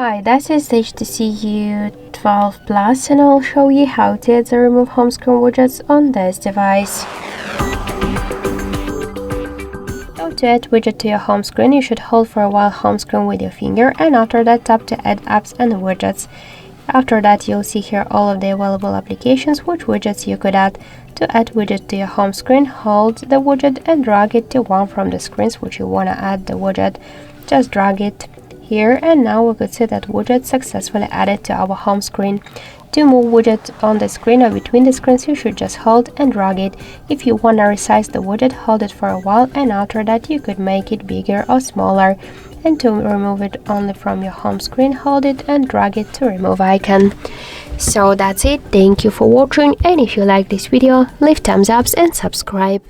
Hi, this is HTC U12 Plus and I'll show you how to add the remove home screen widgets on this device. So to add widget to your home screen, you should hold for a while home screen with your finger and after that tap to add apps and widgets. After that you'll see here all of the available applications which widgets you could add. To add widget to your home screen, hold the widget and drag it to one from the screens which you want to add the widget. Just drag it here and now we could see that widget successfully added to our home screen. To move widget on the screen or between the screens, you should just hold and drag it. If you want to resize the widget, hold it for a while and after that you could make it bigger or smaller. And to remove it only from your home screen, hold it and drag it to remove icon. So that's it. Thank you for watching, and if you like this video, leave thumbs up and subscribe.